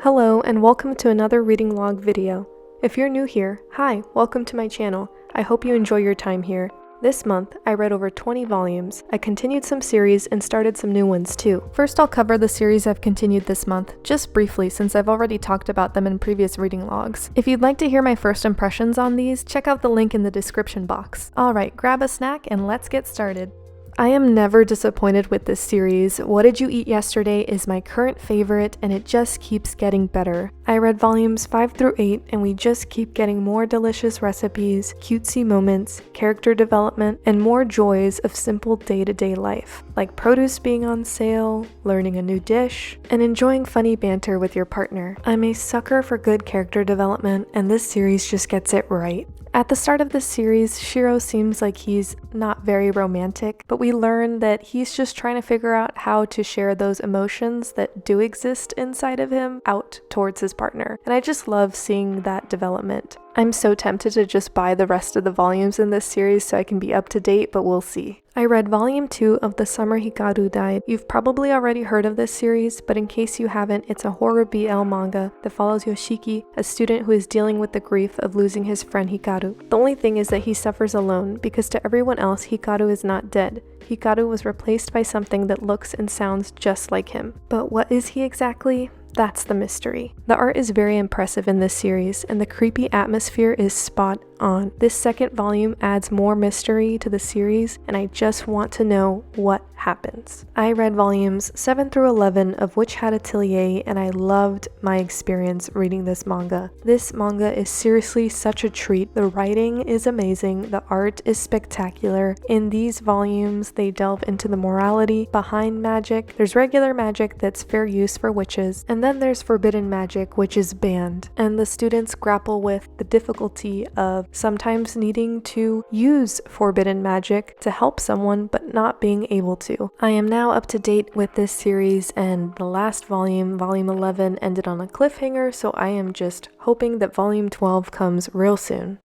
Hello and welcome to another reading log video. If you're new here, hi, welcome to my channel. I hope you enjoy your time here. This month, I read over 20 volumes. I continued some series and started some new ones too. First, I'll cover the series I've continued this month, just briefly since I've already talked about them in previous reading logs. If you'd like to hear my first impressions on these, check out the link in the description box. Alright, grab a snack and let's get started. I am never disappointed with this series. What Did You Eat Yesterday is my current favorite and it just keeps getting better. I read volumes 5 through 8 and we just keep getting more delicious recipes, cutesy moments, character development, and more joys of simple day-to-day life, like produce being on sale, learning a new dish, and enjoying funny banter with your partner. I'm a sucker for good character development and this series just gets it right. At the start of this series, Shiro seems like he's not very romantic, but we learn that he's just trying to figure out how to share those emotions that do exist inside of him out towards his partner. And I just love seeing that development. I'm so tempted to just buy the rest of the volumes in this series so I can be up to date, but we'll see. I read volume 2 of The Summer Hikaru Died. You've probably already heard of this series, but in case you haven't, it's a horror BL manga that follows Yoshiki, a student who is dealing with the grief of losing his friend Hikaru. The only thing is that he suffers alone, because to everyone else, Hikaru is not dead. Hikaru was replaced by something that looks and sounds just like him. But what is he exactly? That's the mystery. The art is very impressive in this series, and the creepy atmosphere is spot on. This second volume adds more mystery to the series, and I just want to know what happens. I read volumes 7 through 11 of Witch Hat Atelier, and I loved my experience reading this manga. This manga is seriously such a treat. The writing is amazing, the art is spectacular. In these volumes, they delve into the morality behind magic. There's regular magic that's fair use for witches, and then there's forbidden magic, which is banned. And the students grapple with the difficulty of sometimes needing to use forbidden magic to help someone but not being able to. I am now up to date with this series, and the last volume, volume 11, ended on a cliffhanger, so I am just hoping that volume 12 comes real soon.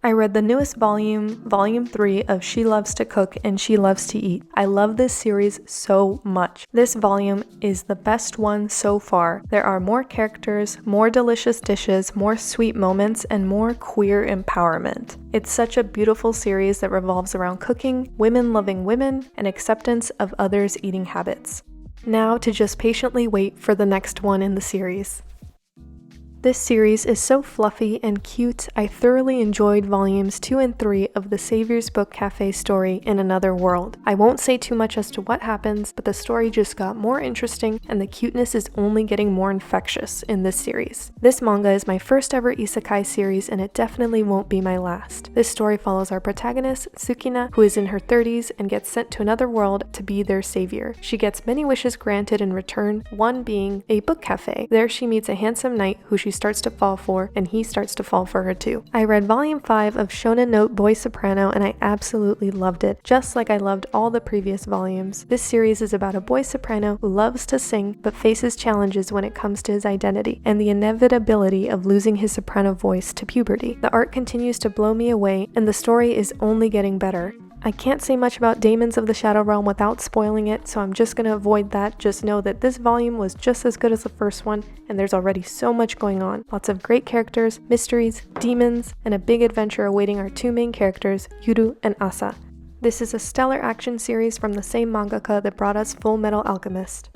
I read the newest volume, volume 3 of She Loves to Cook and She Loves to Eat. I love this series so much. This volume is the best one so far. There are more characters, more delicious dishes, more sweet moments, and more queer empowerment. It's such a beautiful series that revolves around cooking, women loving women, and acceptance of others' eating habits. Now to just patiently wait for the next one in the series. This series is so fluffy and cute. I thoroughly enjoyed volumes 2 and 3 of the Savior's Book Cafe story In Another World. I won't say too much as to what happens, but the story just got more interesting and the cuteness is only getting more infectious in this series. This manga is my first ever isekai series and it definitely won't be my last. This story follows our protagonist, Tsukina, who is in her 30s and gets sent to another world to be their savior. She gets many wishes granted in return, one being a book cafe. There she meets a handsome knight who she starts to fall for, and he starts to fall for her too. I read volume 5 of Shonen Note Boy Soprano and I absolutely loved it, just like I loved all the previous volumes. This series is about a boy soprano who loves to sing but faces challenges when it comes to his identity and the inevitability of losing his soprano voice to puberty. The art continues to blow me away and the story is only getting better. I can't say much about Daemons of the Shadow Realm without spoiling it, so I'm just gonna avoid that. Just know that this volume was just as good as the first one, and there's already so much going on. Lots of great characters, mysteries, demons, and a big adventure awaiting our two main characters, Yuru and Asa. This is a stellar action series from the same mangaka that brought us Full Metal Alchemist.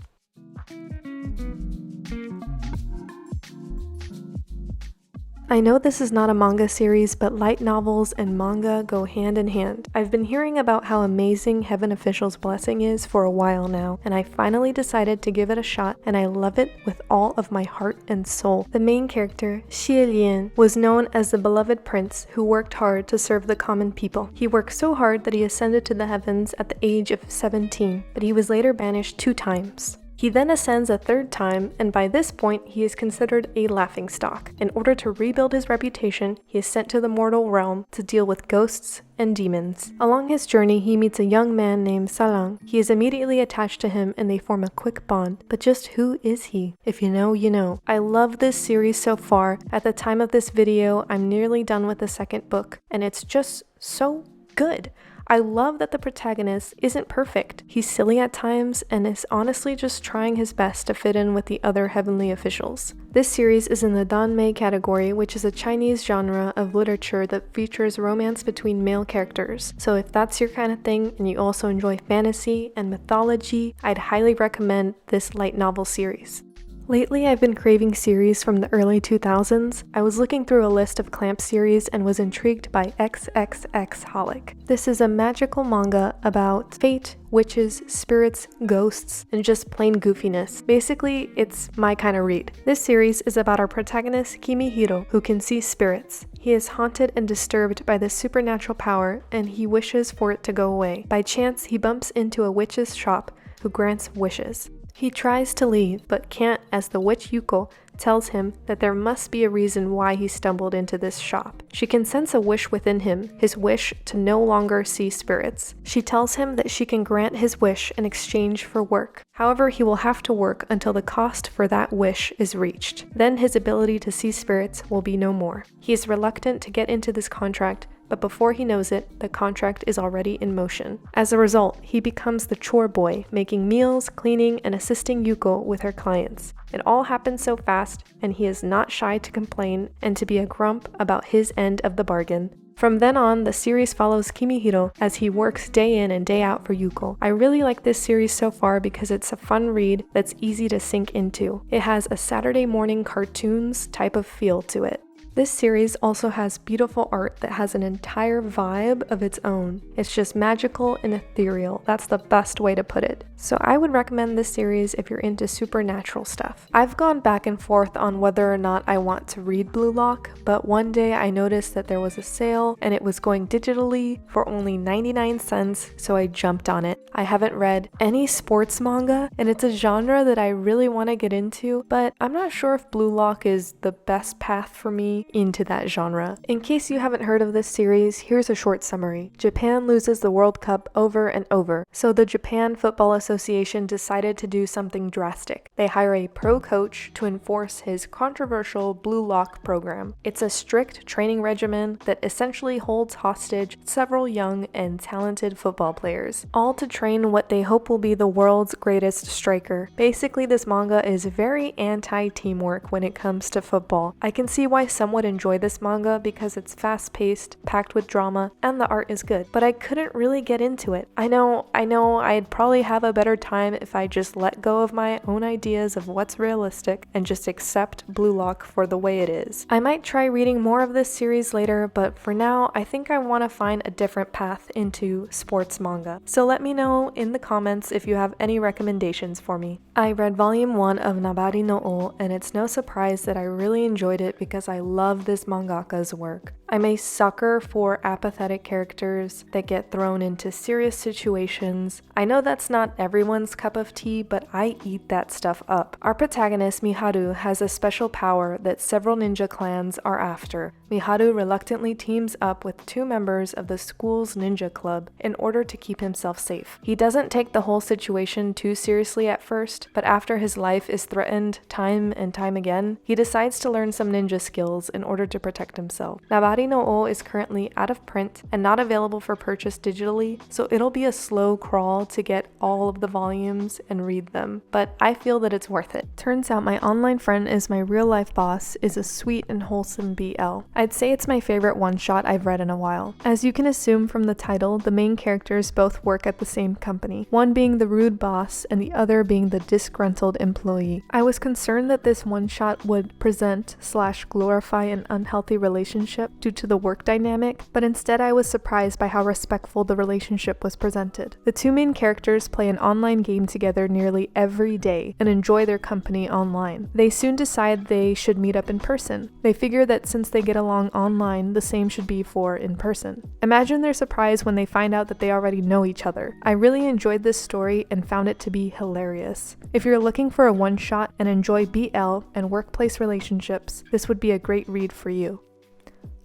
I know this is not a manga series, but light novels and manga go hand in hand. I've been hearing about how amazing Heaven Official's Blessing is for a while now, and I finally decided to give it a shot, and I love it with all of my heart and soul. The main character, Xie Lian, was known as the beloved prince who worked hard to serve the common people. He worked so hard that he ascended to the heavens at the age of 17, but he was later banished 2 times. He then ascends a 3rd time, and by this point he is considered a laughingstock. In order to rebuild his reputation, he is sent to the mortal realm to deal with ghosts and demons. Along his journey, he meets a young man named Salang. He is immediately attached to him and they form a quick bond. But just who is he? If you know, you know. I love this series so far. At the time of this video, I'm nearly done with the 2nd book, and it's just so good. I love that the protagonist isn't perfect. He's silly at times and is honestly just trying his best to fit in with the other heavenly officials. This series is in the danmei category, which is a Chinese genre of literature that features romance between male characters. So if that's your kind of thing and you also enjoy fantasy and mythology, I'd highly recommend this light novel series. Lately, I've been craving series from the early 2000s. I was looking through a list of Clamp series and was intrigued by XXXholic. This is a magical manga about fate, witches, spirits, ghosts, and just plain goofiness. Basically, it's my kind of read. This series is about our protagonist, Kimihiro, who can see spirits. He is haunted and disturbed by this supernatural power, and he wishes for it to go away. By chance, he bumps into a witch's shop who grants wishes. He tries to leave, but can't as the witch Yuko tells him that there must be a reason why he stumbled into this shop. She can sense a wish within him, his wish to no longer see spirits. She tells him that she can grant his wish in exchange for work. However, he will have to work until the cost for that wish is reached. Then his ability to see spirits will be no more. He is reluctant to get into this contract, but before he knows it, the contract is already in motion. As a result, he becomes the chore boy, making meals, cleaning, and assisting Yuko with her clients. It all happens so fast, and he is not shy to complain and to be a grump about his end of the bargain. From then on, the series follows Kimihiro as he works day in and day out for Yuko. I really like this series so far because it's a fun read that's easy to sink into. It has a Saturday morning cartoons type of feel to it. This series also has beautiful art that has an entire vibe of its own. It's just magical and ethereal. That's the best way to put it. So I would recommend this series if you're into supernatural stuff. I've gone back and forth on whether or not I want to read Blue Lock, but one day I noticed that there was a sale and it was going digitally for only 99 cents, so I jumped on it. I haven't read any sports manga, and it's a genre that I really want to get into, but I'm not sure if Blue Lock is the best path for me into that genre. In case you haven't heard of this series, here's a short summary. Japan loses the World Cup over and over, so the Japan Football Association decided to do something drastic. They hire a pro coach to enforce his controversial Blue Lock program. It's a strict training regimen that essentially holds hostage several young and talented football players, all to train what they hope will be the world's greatest striker. Basically, this manga is very anti-teamwork when it comes to football. I can see why some would enjoy this manga because it's fast-paced, packed with drama, and the art is good, but I couldn't really get into it. I know I'd probably have a better time if I just let go of my own ideas of what's realistic and just accept Blue Lock for the way it is. I might try reading more of this series later, but for now, I think I want to find a different path into sports manga. So let me know in the comments if you have any recommendations for me. I read volume 1 of Nabari no O, and it's no surprise that I really enjoyed it because I love this mangaka's work. I'm a sucker for apathetic characters that get thrown into serious situations. I know that's not everyone's cup of tea, but I eat that stuff up. Our protagonist, Miharu, has a special power that several ninja clans are after. Miharu reluctantly teams up with 2 members of the school's ninja club in order to keep himself safe. He doesn't take the whole situation too seriously at first, but after his life is threatened time and time again, he decides to learn some ninja skills in order to protect himself. Nabari no O is currently out of print and not available for purchase digitally, so it'll be a slow crawl to get all of the volumes and read them, but I feel that it's worth it. Turns out my online friend is my real life boss is a sweet and wholesome BL. I'd say it's my favorite one-shot I've read in a while. As you can assume from the title, the main characters both work at the same company, one being the rude boss and the other being the disgruntled employee. I was concerned that this one-shot would present/glorify an unhealthy relationship due to the work dynamic, but instead I was surprised by how respectful the relationship was presented. The 2 main characters play an online game together nearly every day and enjoy their company online. They soon decide they should meet up in person. They figure that since they get along online, the same should be for in person. Imagine their surprise when they find out that they already know each other. I really enjoyed this story and found it to be hilarious. If you're looking for a one-shot and enjoy BL and workplace relationships, this would be a great read for you.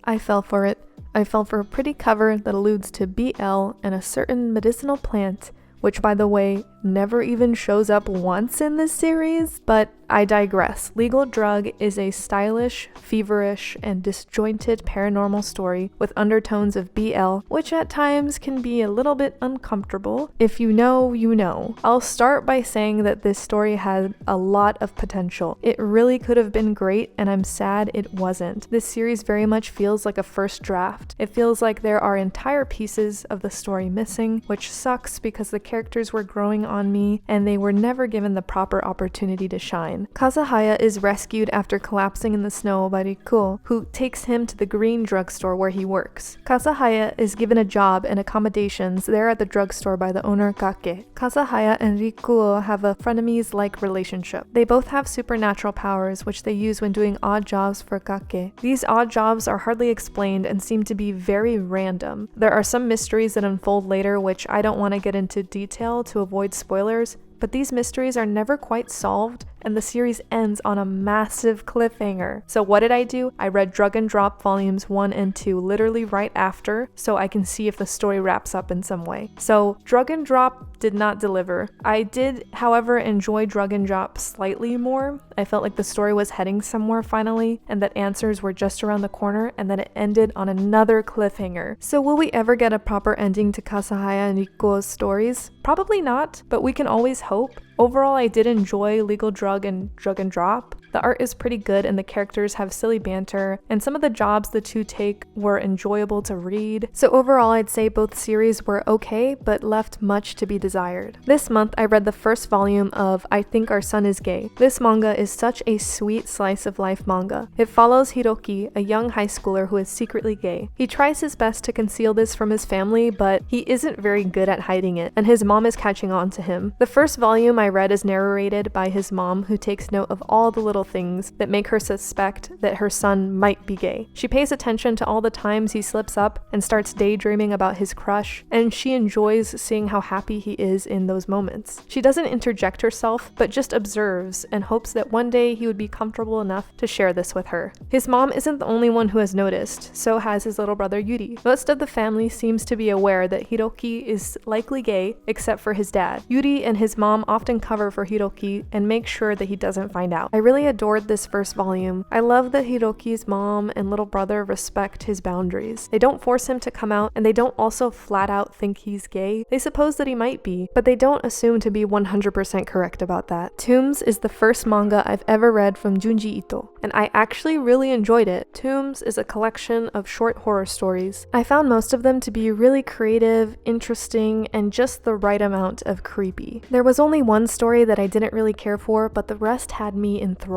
I fell for it. I fell for a pretty cover that alludes to BL and a certain medicinal plant, which by the way, never even shows up once in this series, but I digress. Legal Drug is a stylish, feverish, and disjointed paranormal story with undertones of BL, which at times can be a little bit uncomfortable. If you know, you know. I'll start by saying that this story had a lot of potential. It really could have been great, and I'm sad it wasn't. This series very much feels like a first draft. It feels like there are entire pieces of the story missing, which sucks because the characters were growing on me, and they were never given the proper opportunity to shine. Kazahaya is rescued after collapsing in the snow by Rikuo, who takes him to the green drugstore where he works. Kazahaya is given a job and accommodations there at the drugstore by the owner Kake. Kazahaya and Rikuo have a frenemies-like relationship. They both have supernatural powers, which they use when doing odd jobs for Kake. These odd jobs are hardly explained and seem to be very random. There are some mysteries that unfold later, which I don't want to get into detail to avoid spoilers, but these mysteries are never quite solved, and the series ends on a massive cliffhanger. So what did I do? I read Drug and Drop volumes 1 and 2 literally right after, so I can see if the story wraps up in some way. So Drug and Drop did not deliver. I did, however, enjoy Drug and Drop slightly more. I felt like the story was heading somewhere finally, and that answers were just around the corner, and then it ended on another cliffhanger. So will we ever get a proper ending to Kazahaya and Rikuo's stories? Probably not, but we can always hope. Overall, I did enjoy Legal Drug and Drop. The art is pretty good and the characters have silly banter, and some of the jobs the two take were enjoyable to read. So overall, I'd say both series were okay, but left much to be desired. This month, I read the first volume of I Think Our Son is Gay. This manga is such a sweet slice of life manga. It follows Hiroki, a young high schooler who is secretly gay. He tries his best to conceal this from his family, but he isn't very good at hiding it, and his mom is catching on to him. The first volume I read is narrated by his mom, who takes note of all the little things that make her suspect that her son might be gay. She pays attention to all the times he slips up and starts daydreaming about his crush, and she enjoys seeing how happy he is in those moments. She doesn't interject herself, but just observes and hopes that one day he would be comfortable enough to share this with her. His mom isn't the only one who has noticed, so has his little brother Yuri. Most of the family seems to be aware that Hiroki is likely gay, except for his dad. Yuri and his mom often cover for Hiroki and make sure that he doesn't find out. I really adored this first volume. I love that Hiroki's mom and little brother respect his boundaries. They don't force him to come out, and they don't also flat out think he's gay. They suppose that he might be, but they don't assume to be 100% correct about that. Tombs is the first manga I've ever read from Junji Ito, and I actually really enjoyed it. Tombs is a collection of short horror stories. I found most of them to be really creative, interesting, and just the right amount of creepy. There was only one story that I didn't really care for, but the rest had me enthralled.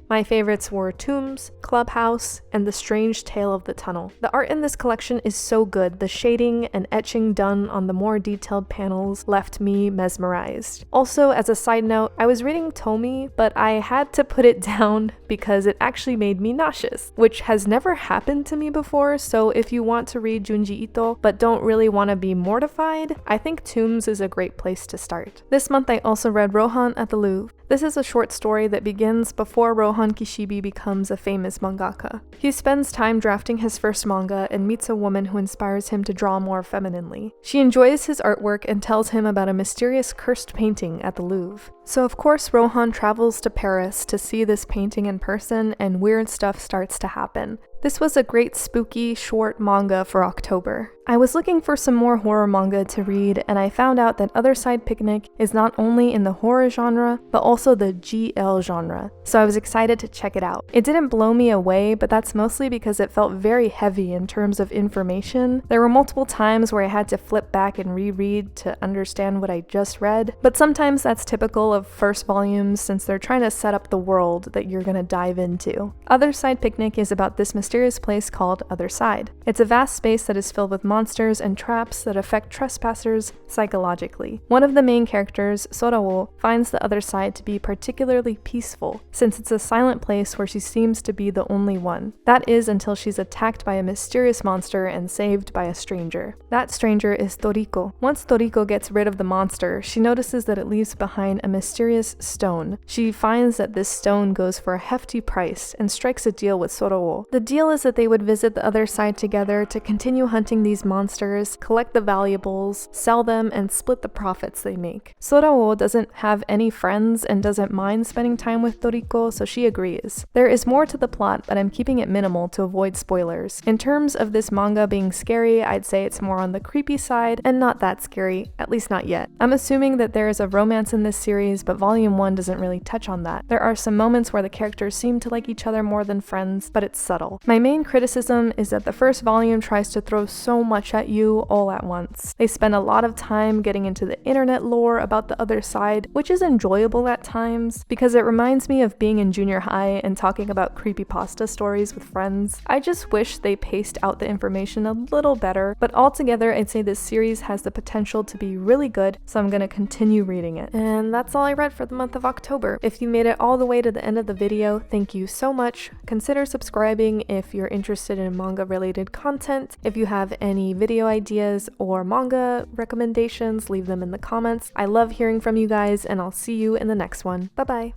My favorites were Tombs, Clubhouse, and The Strange Tale of the Tunnel. The art in this collection is so good. The shading and etching done on the more detailed panels left me mesmerized. Also, as a side note, I was reading Tomi, but I had to put it down because it actually made me nauseous, which has never happened to me before, so if you want to read Junji Ito but don't really want to be mortified, I think Tombs is a great place to start. This month I also read Rohan at the Louvre. This is a short story that begins before Rohan Kishibe becomes a famous mangaka. He spends time drafting his first manga and meets a woman who inspires him to draw more femininely. She enjoys his artwork and tells him about a mysterious cursed painting at the Louvre. So of course Rohan travels to Paris to see this painting in person, and weird stuff starts to happen. This was a great spooky short manga for October. I was looking for some more horror manga to read, and I found out that Other Side Picnic is not only in the horror genre, but also the GL genre, so I was excited to check it out. It didn't blow me away, but that's mostly because it felt very heavy in terms of information. There were multiple times where I had to flip back and reread to understand what I just read, but sometimes that's typical of first volumes since they're trying to set up the world that you're gonna dive into. Other Side Picnic is about this mysterious place called Other Side. It's a vast space that is filled with monsters and traps that affect trespassers psychologically. One of the main characters, Sorawo, finds the other side to be particularly peaceful, since it's a silent place where she seems to be the only one. That is until she's attacked by a mysterious monster and saved by a stranger. That stranger is Toriko. Once Toriko gets rid of the monster, she notices that it leaves behind a mysterious stone. She finds that this stone goes for a hefty price and strikes a deal with Sorawo. The deal deal is that they would visit the other side together to continue hunting these monsters, collect the valuables, sell them, and split the profits they make. Sorao doesn't have any friends and doesn't mind spending time with Toriko, so she agrees. There is more to the plot, but I'm keeping it minimal to avoid spoilers. In terms of this manga being scary, I'd say it's more on the creepy side and not that scary, at least not yet. I'm assuming that there is a romance in this series, but volume 1 doesn't really touch on that. There are some moments where the characters seem to like each other more than friends, but it's subtle. My main criticism is that the first volume tries to throw so much at you all at once. They spend a lot of time getting into the internet lore about the other side, which is enjoyable at times because it reminds me of being in junior high and talking about creepypasta stories with friends. I just wish they paced out the information a little better, but altogether I'd say this series has the potential to be really good, so I'm gonna continue reading it. And that's all I read for the month of October. If you made it all the way to the end of the video, thank you so much. Consider subscribing if you're interested in manga related content. If you have any video ideas or manga recommendations, leave them in the comments. I love hearing from you guys, and I'll see you in the next one. Bye bye.